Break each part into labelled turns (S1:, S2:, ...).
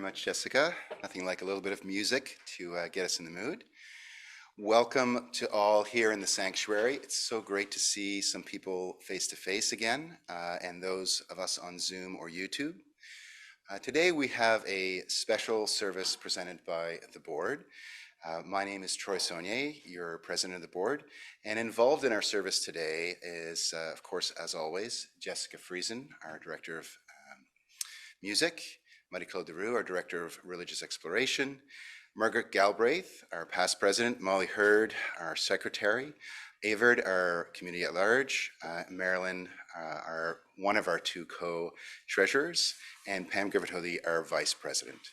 S1: much, Jessica. Nothing like a little bit of music to get us in the mood. Welcome to all here in the sanctuary. It's so great to see some people face to face again, and those of us on Zoom or YouTube. Today we have a special service presented by the board. My name is Troy Saunier, your president of the board, and involved in our service today is, of course, as always, Jessica Friesen, our director of music, Marie-Claude Deroux, our director of religious exploration, Margaret Galbraith, our past president, Molly Hurd, our secretary, Avard, our community at large, Marilyn, one of our two co-treasurers, and Pam Griffith-Hooley, our vice president.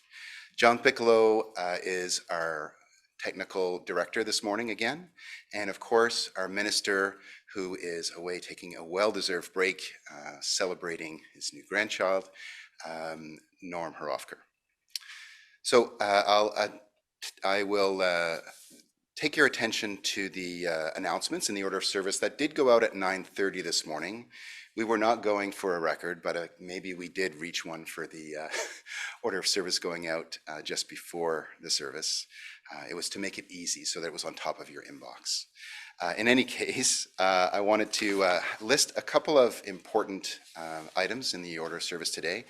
S1: John Piccolo is our technical director this morning again, and of course our minister who is away taking a well-deserved break, celebrating his new grandchild, Norm Herofker. So I will take your attention to the announcements in the order of service that did go out at 9:30 this morning. We were not going for a record, but maybe we did reach one for the order of service going out just before the service. It was to make it easy so that it was on top of your inbox. In any case, I wanted to list a couple of important items in the order of service today.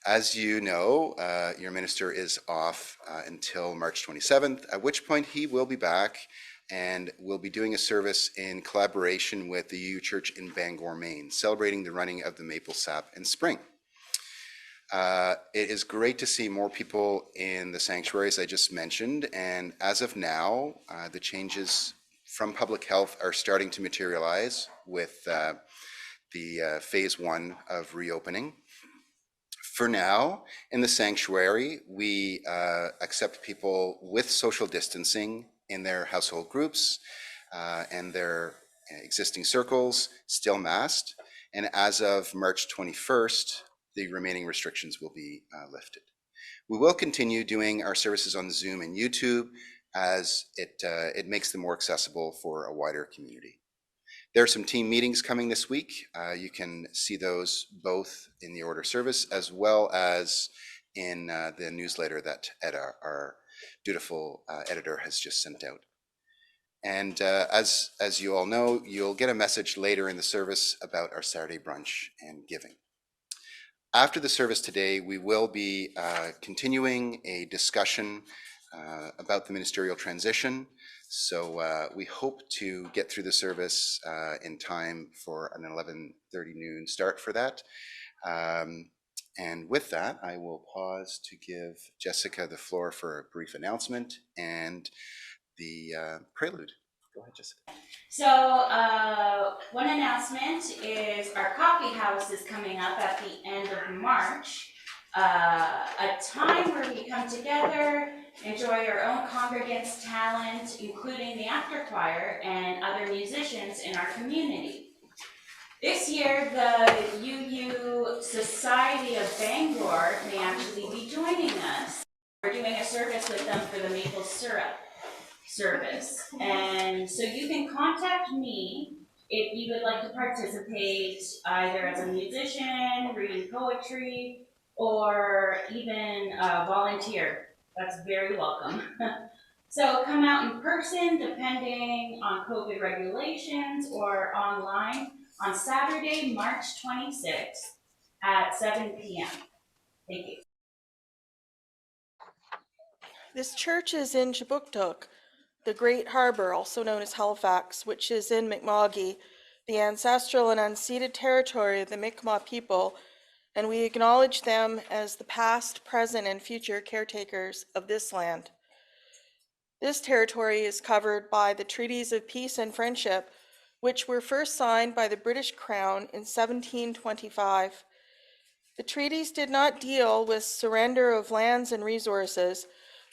S1: As you know, your minister is off until March 27th, at which point he will be back and will be doing a service in collaboration with the UUCH Church in Bangor, Maine, celebrating the running of the Maple Sap in spring. It is great to see more people in the sanctuaries I just mentioned, and as of now, the changes from public health are starting to materialize with the phase 1 of reopening. For now, in the sanctuary, we accept people with social distancing in their household groups and their existing circles, still masked. And as of March 21st, the remaining restrictions will be lifted. We will continue doing our services on Zoom and YouTube as it makes them more accessible for a wider community. There are some team meetings coming this week. You can see those both in the order of service as well as in the newsletter that Edda, our dutiful editor, has just sent out. And as you all know, you'll get a message later in the service about our Saturday brunch and giving. After the service today, we will be continuing a discussion about the ministerial transition. So we hope to get through the service in time for an 11:30 noon start for that. And with that, I will pause to give Jessica the floor for a brief announcement and the prelude. Go ahead, Jessica.
S2: So one announcement is our coffee house is coming up at the end of March, a time where we come together, enjoy our own congregants' talent, including the after choir and other musicians in our community. This year, the UU Society of Bangor may actually be joining us. We're doing a service with them for the maple syrup service. And so you can contact me if you would like to participate either as a musician, reading poetry, or even volunteer. That's very welcome. So come out in person, depending on COVID regulations, or online on Saturday, March 26th at 7 p.m. Thank you.
S3: This church is in Chibuktuk, the Great Harbor, also known as Halifax, which is in Mi'kma'ki, the ancestral and unceded territory of the Mi'kmaq people, and we acknowledge them as the past, present, and future caretakers of this land. This territory is covered by the Treaties of Peace and Friendship, which were first signed by the British Crown in 1725. The treaties did not deal with surrender of lands and resources,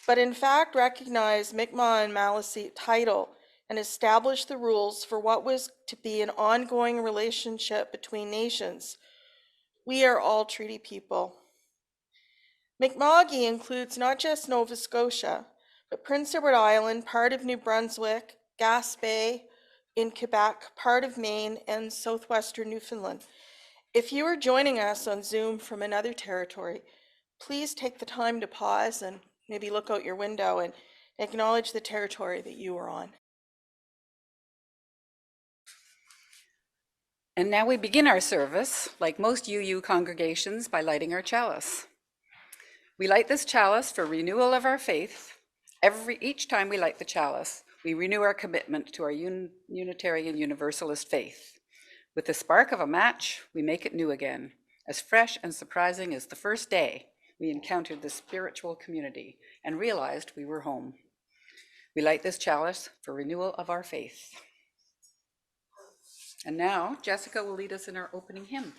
S3: but in fact recognized Mi'kmaq and Maliseet title and established the rules for what was to be an ongoing relationship between nations. We are all treaty people. Mi'kma'ki includes not just Nova Scotia, but Prince Edward Island, part of New Brunswick, Gaspé in Quebec, part of Maine, and southwestern Newfoundland. If you are joining us on Zoom from another territory, please take the time to pause and maybe look out your window and acknowledge the territory that you are on.
S4: And now we begin our service, like most UU congregations, by lighting our chalice. We light this chalice for renewal of our faith. Each time we light the chalice, we renew our commitment to our Unitarian Universalist faith. With the spark of a match, we make it new again, as fresh and surprising as the first day we encountered this spiritual community and realized we were home. We light this chalice for renewal of our faith. And now Jessica will lead us in our opening hymn.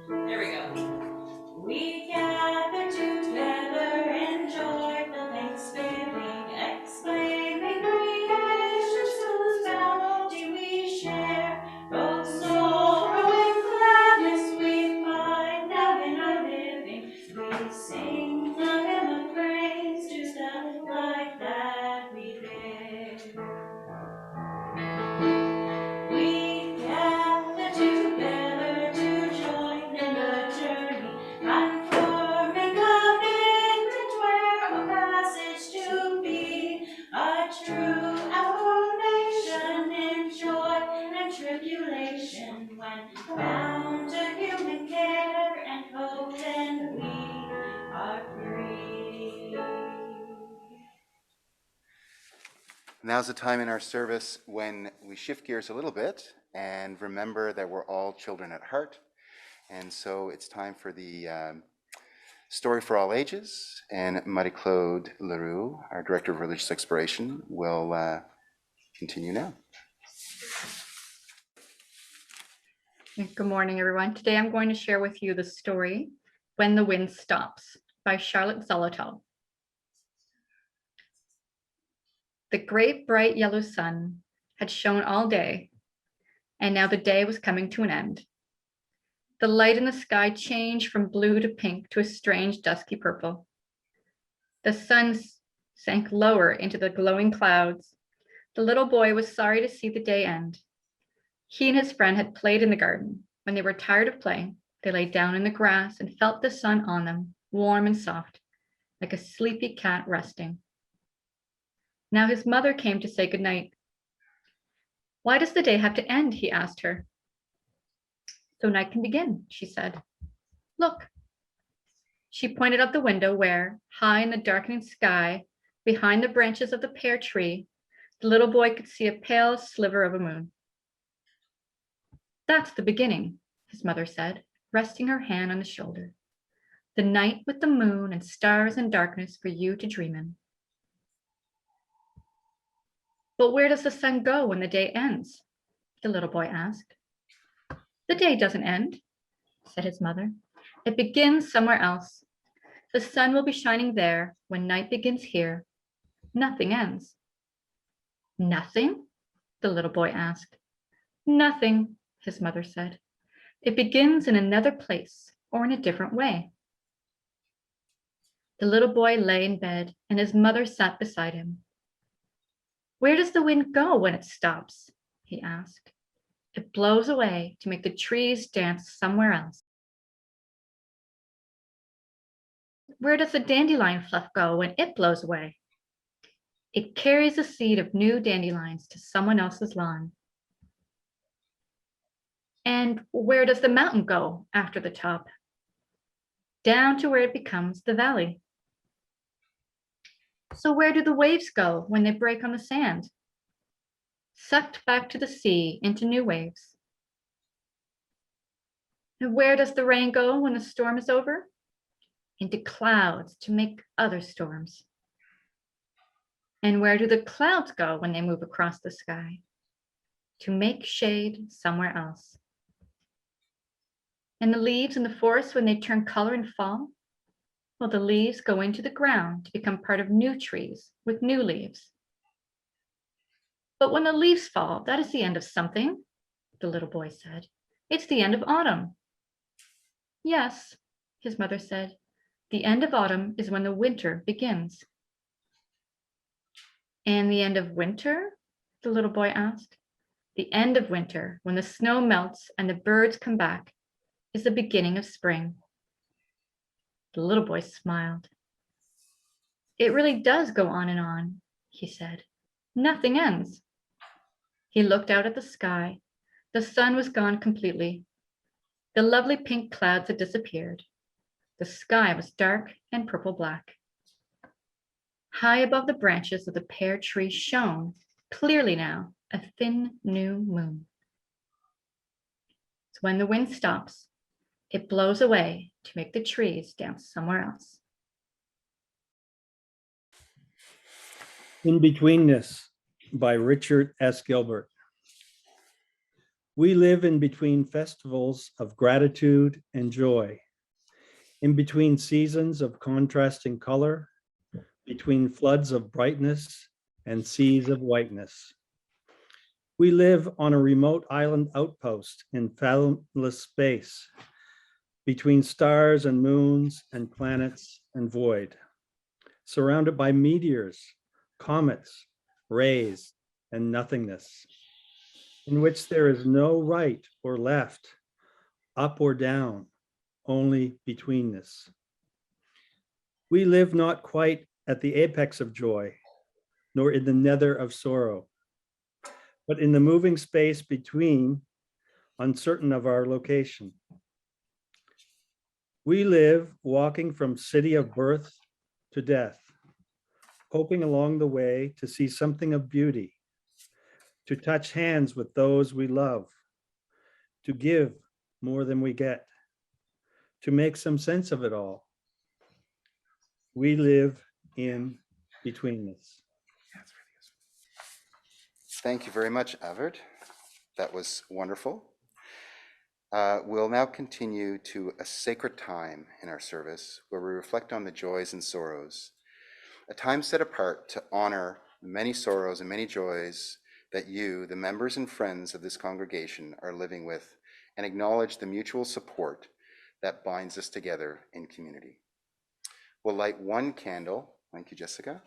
S2: There we go. We gather together in joyful thanksgiving, exclaiming, creation's whose bounty we share. Both sorrow and gladness we find now in our living. We sing the hymn of praise to the light that we bear. We gather together to join in the journey, confirming commitment where a passage to be, a true affirmation in joy and tribulation, when bound to human care and hope, then we are free.
S1: Now's the time in our service when we shift gears a little bit and remember that we're all children at heart. And so it's time for the Story for All Ages, and Marie-Claude Leroux, our Director of Religious Exploration, will continue now.
S5: Good morning, everyone. Today I'm going to share with you the story, When the Wind Stops, by Charlotte Zolotow. The great bright yellow sun had shone all day, and now the day was coming to an end. The light in the sky changed from blue to pink to a strange dusky purple. The sun sank lower into the glowing clouds. The little boy was sorry to see the day end. He and his friend had played in the garden. When they were tired of playing, they lay down in the grass and felt the sun on them, warm and soft, like a sleepy cat resting. Now his mother came to say goodnight. Why does the day have to end? He asked her. So night can begin, she said. Look. She pointed out the window where, high in the darkening sky, behind the branches of the pear tree, the little boy could see a pale sliver of a moon. That's the beginning, his mother said, resting her hand on his shoulder. The night with the moon and stars and darkness for you to dream in. But where does the sun go when the day ends? The little boy asked. The day doesn't end, said his mother. It begins somewhere else. The sun will be shining there when night begins here. Nothing ends. Nothing? The little boy asked. Nothing, his mother said. It begins in another place or in a different way. The little boy lay in bed and his mother sat beside him. Where does the wind go when it stops? He asked. It blows away to make the trees dance somewhere else. Where does the dandelion fluff go when it blows away? It carries the seed of new dandelions to someone else's lawn. And where does the mountain go after the top? Down to where it becomes the valley. So where do the waves go when they break on the sand? Sucked back to the sea into new waves. And where does the rain go when the storm is over? Into clouds to make other storms. And where do the clouds go when they move across the sky? To make shade somewhere else. And the leaves in the forest when they turn color in fall? Well, the leaves go into the ground to become part of new trees with new leaves. But when the leaves fall, that is the end of something, the little boy said. It's the end of autumn. Yes, his mother said. The end of autumn is when the winter begins. And the end of winter? The little boy asked. The end of winter, when the snow melts and the birds come back, is the beginning of spring. The little boy smiled. It really does go on, he said. Nothing ends. He looked out at the sky. The sun was gone completely. The lovely pink clouds had disappeared. The sky was dark and purple-black. High above the branches of the pear tree shone, clearly now, a thin new moon. So when the wind stops, it blows away to make the trees dance somewhere else.
S6: In Betweenness by Richard S. Gilbert. We live in between festivals of gratitude and joy, in between seasons of contrasting color, between floods of brightness and seas of whiteness. We live on a remote island outpost in fathomless space, between stars and moons and planets and void, surrounded by meteors, comets, rays, and nothingness, in which there is no right or left, up or down, only betweenness. We live not quite at the apex of joy, nor in the nether of sorrow, but in the moving space between, uncertain of our location. We live walking from city of birth to death, hoping along the way to see something of beauty, to touch hands with those we love, to give more than we get, to make some sense of it all. We live in betweenness.
S1: Thank you very much, Avard. That was wonderful. We'll now continue to a sacred time in our service where we reflect on the joys and sorrows, a time set apart to honor the many sorrows and many joys that you, the members and friends of this congregation, are living with, and acknowledge the mutual support that binds us together in community. We'll light one candle, thank you, Jessica,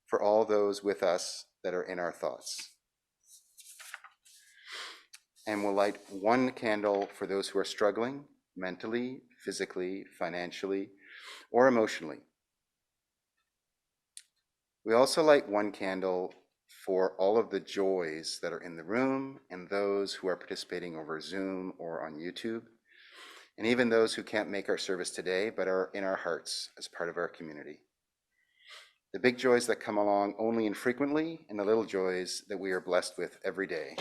S1: for all those with us that are in our thoughts. And we'll light one candle for those who are struggling mentally, physically, financially, or emotionally. We also light one candle for all of the joys that are in the room and those who are participating over Zoom or on YouTube, and even those who can't make our service today but are in our hearts as part of our community. The big joys that come along only infrequently, and the little joys that we are blessed with every day,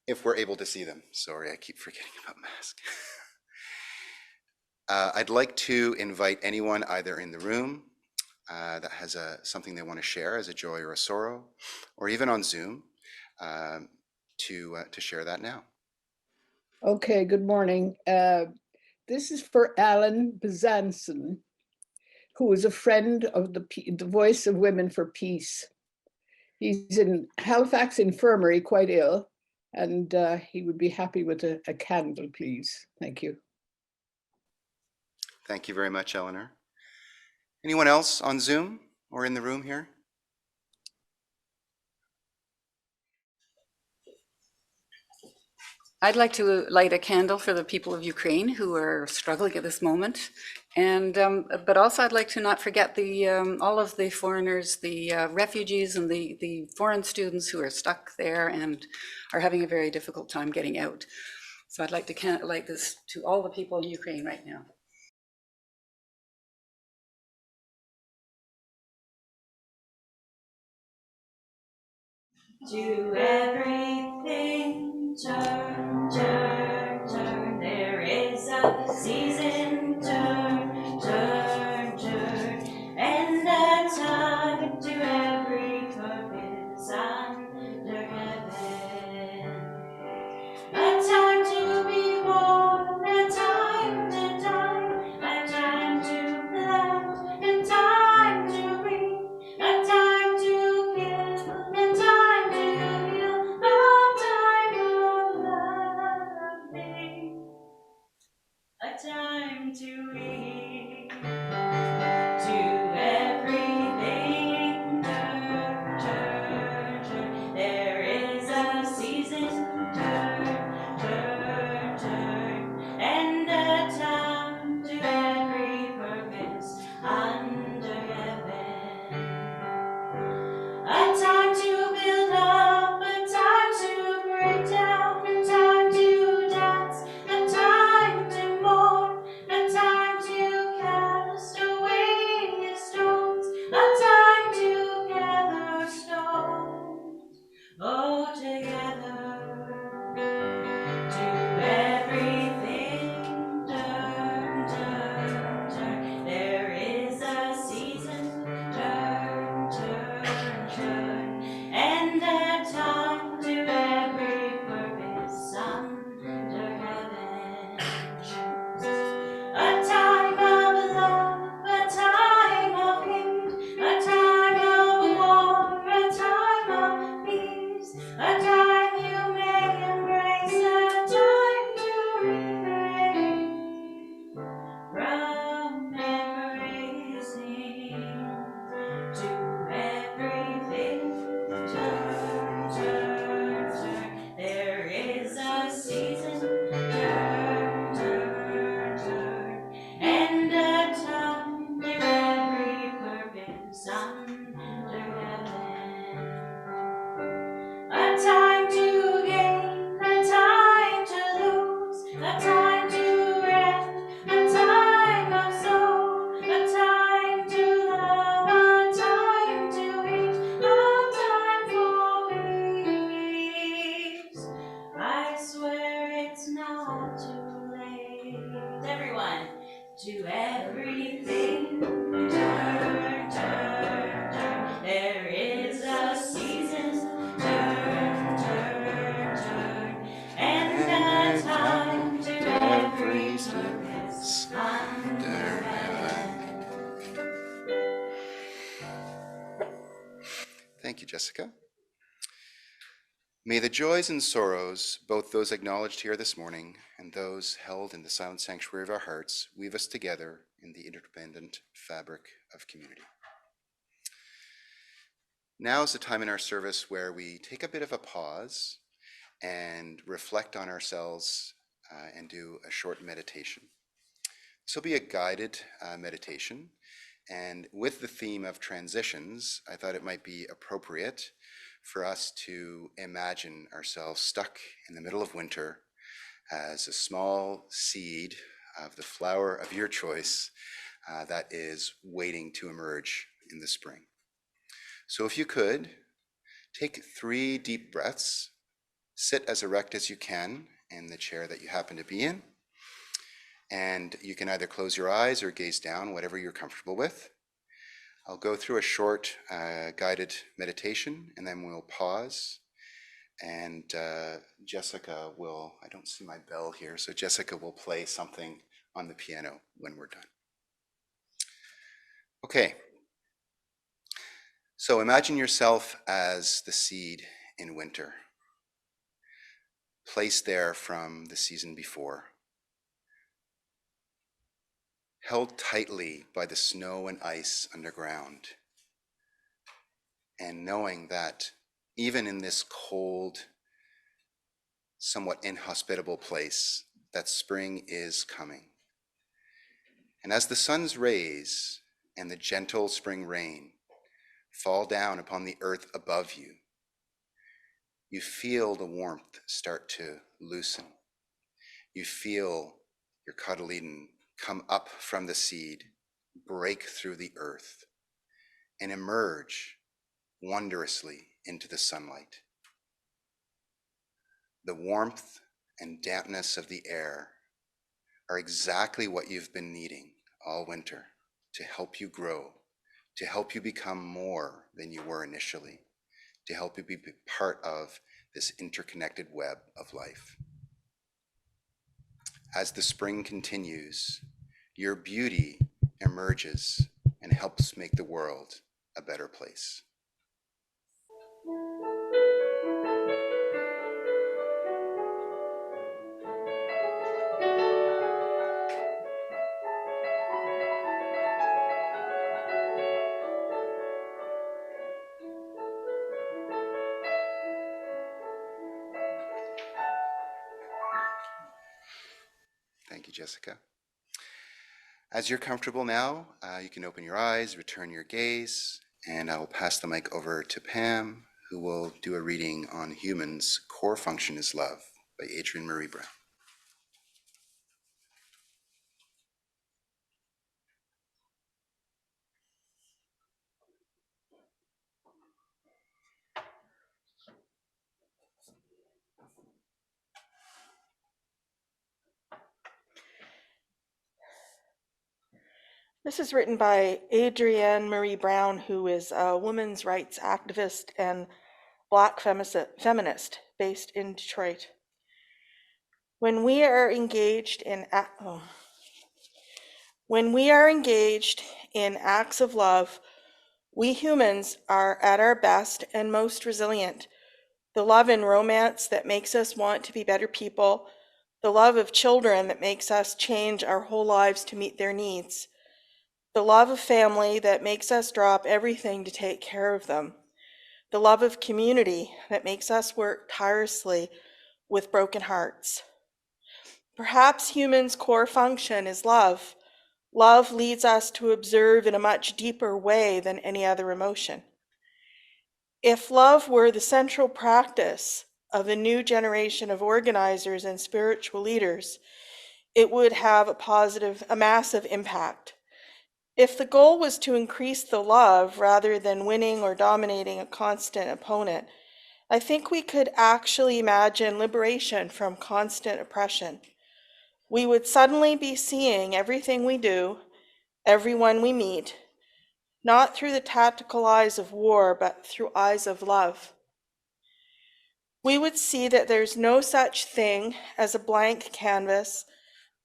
S1: if we're able to see them. Sorry, I keep forgetting about mask. I'd like to invite anyone either in the room that has something they want to share as a joy or a sorrow, or even on Zoom, to share that now.
S7: Okay, good morning. This is for Alan Bezanson, who is a friend of the Voice of Women for Peace. He's in Halifax Infirmary, quite ill, and he would be happy with a candle, please. Thank you.
S1: Thank you very much, Eleanor. Anyone else on Zoom or in the room here?
S4: I'd like to light a candle for the people of Ukraine who are struggling at this moment. And, but also I'd like to not forget all of the foreigners, the refugees and the foreign students who are stuck there and are having a very difficult time getting out. So I'd like to light this to all the people in Ukraine right now.
S2: Do everything turn, turn, turn. There is a season, turn, turn, turn. And a time to every purpose under heaven. A time to be born, a time to die, a time to plant, a time to reap, a time to kill, a time to heal, a time of loving, a time A time to gain, a time to lose, a time to rest, a time of soul, a time to love, a time to hate, a time for peace. I swear it's not too late. Everyone, to everything, turn, turn, turn. There is a season, turn, turn, turn. And a time to every purpose under heaven.
S1: Thank you, Jessica. May the joys and sorrows, both those acknowledged here this morning and those held in the silent sanctuary of our hearts, weave us together in the interdependent fabric of community. Now is the time in our service where we take a bit of a pause and reflect on ourselves and do a short meditation. This will be a guided meditation, and with the theme of transitions, I thought it might be appropriate for us to imagine ourselves stuck in the middle of winter as a small seed of the flower of your choice that is waiting to emerge in the spring. So if you could, take 3 deep breaths, sit as erect as you can in the chair that you happen to be in, and you can either close your eyes or gaze down, whatever you're comfortable with. I'll go through a short guided meditation, and then we'll pause. And Jessica will, I don't see my bell here, so Jessica will play something on the piano when we're done. Okay. So imagine yourself as the seed in winter, placed there from the season before, held tightly by the snow and ice underground, and knowing that even in this cold, somewhat inhospitable place, that spring is coming. And as the sun's rays and the gentle spring rain fall down upon the earth above you, you feel the warmth start to loosen. You feel your cotyledon come up from the seed, break through the earth, and emerge wondrously into the sunlight. The warmth and dampness of the air are exactly what you've been needing all winter to help you grow, to help you become more than you were initially, to help you be part of this interconnected web of life. As the spring continues, your beauty emerges and helps make the world a better place. Thank you, Jessica. As you're comfortable now, you can open your eyes, return your gaze, and I will pass the mic over to Pam, who will do a reading on Humans' Core Function is Love by Adrienne Marie Brown.
S3: This is written by Adrienne Marie Brown, who is a women's rights activist and Black feminist based in Detroit. When we are engaged in acts of love, we humans are at our best and most resilient. The love and romance that makes us want to be better people, the love of children that makes us change our whole lives to meet their needs, the love of family that makes us drop everything to take care of them, the love of community that makes us work tirelessly with broken hearts. Perhaps humans' core function is love, Love leads us to observe in a much deeper way than any other emotion. If love were the central practice of a new generation of organizers and spiritual leaders, it would have a massive impact. If the goal was to increase the love rather than winning or dominating a constant opponent, I think we could actually imagine liberation from constant oppression. We would suddenly be seeing everything we do, everyone we meet, not through the tactical eyes of war, but through eyes of love. We would see that there's no such thing as a blank canvas,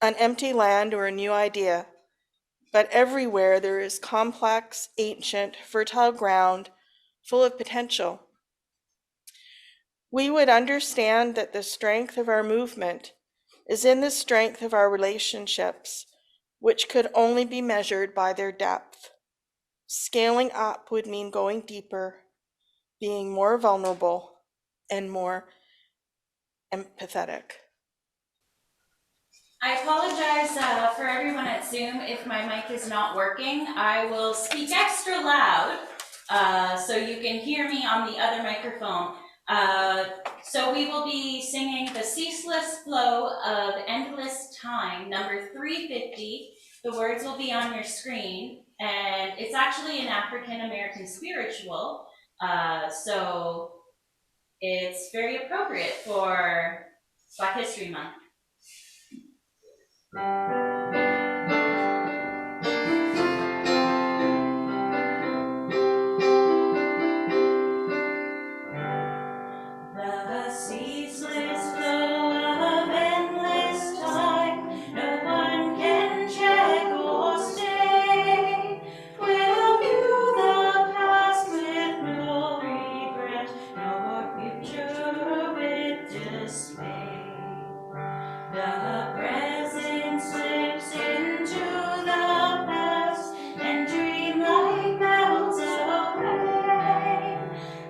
S3: an empty land, or a new idea, but everywhere there is complex, ancient, fertile ground full of potential. We would understand that the strength of our movement is in the strength of our relationships, which could only be measured by their depth. Scaling up would mean going deeper, being more vulnerable, and more empathetic.
S2: I apologize for everyone at Zoom if my mic is not working. I will speak extra loud so you can hear me on the other microphone. So we will be singing The Ceaseless Flow of Endless Time, number 350. The words will be on your screen, and it's actually an African American spiritual, so it's very appropriate for Black History Month. The ceaseless flow of endless time, no one can check or stay. We'll view the past with no regret, nor future with dismay. The present slips into the past, and dreamlike melts away.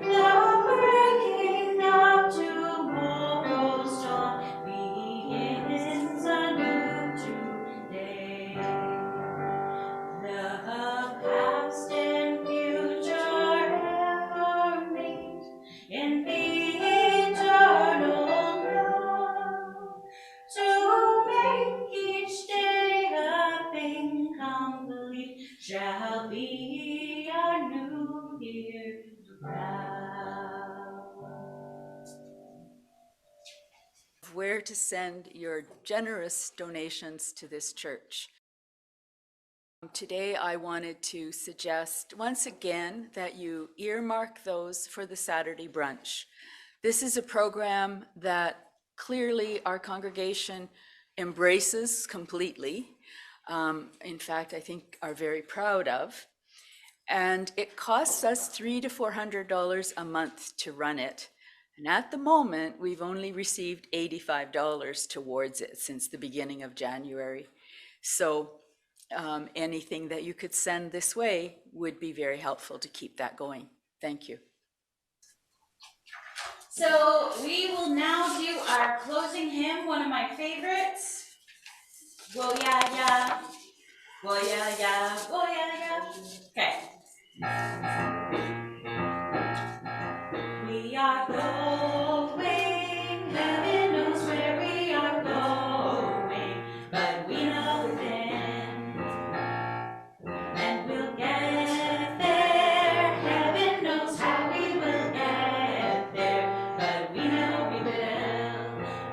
S2: The breaking of tomorrow's dawn begins anew today. The past and future ever meet in the eternal now, to make each day a thing complete shall be our new year now.
S4: Where to send your generous donations to this church. Today, I wanted to suggest once again that you earmark those for the Saturday brunch. This is a program that clearly our congregation embraces completely. In fact, I think are very proud of. And it costs us $300 to $400 a month to run it. And at the moment, we've only received $85 towards it since the beginning of January. So anything that you could send this way would be very helpful to keep that going. Thank you.
S2: So we will now do our closing hymn, one of my favorites. Whoa, yeah, yeah. Whoa, yeah, yeah. Whoa, yeah, yeah. Okay. We are going, heaven knows where we are going, but we know then, and we'll get there. Heaven knows how we will get there, but we know we will.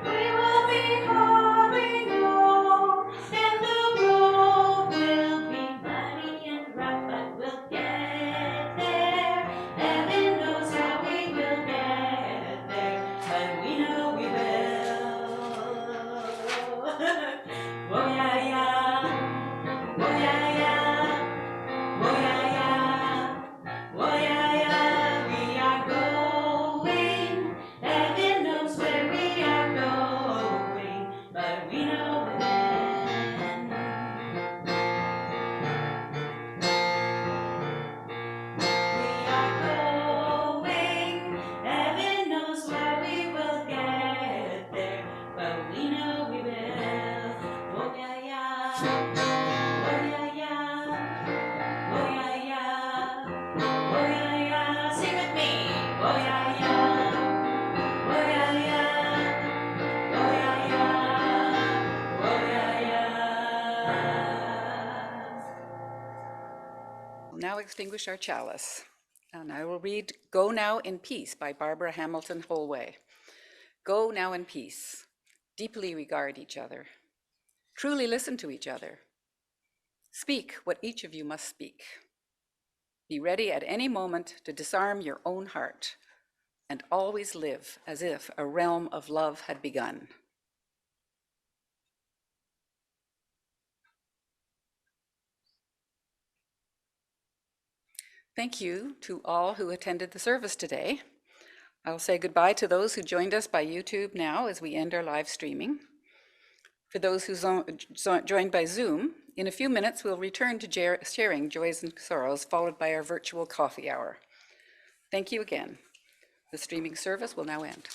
S2: We will be hauling on, and the road will be muddy and rough, but we'll get there. Oh yeah, yeah. Oh yeah, yeah. Oh yeah, yeah. Oh yeah, yeah.
S4: We'll now extinguish our chalice. And I will read Go Now in Peace by Barbara Hamilton Holway. Go now in peace. Deeply regard each other. Truly listen to each other. Speak what each of you must speak. Be ready at any moment to disarm your own heart and always live as if a realm of love had begun. Thank you to all who attended the service today. I'll say goodbye to those who joined us by YouTube now as we end our live streaming. For those who joined by Zoom, in a few minutes we'll return to sharing joys and sorrows, followed by our virtual coffee hour. Thank you again. The streaming service will now end.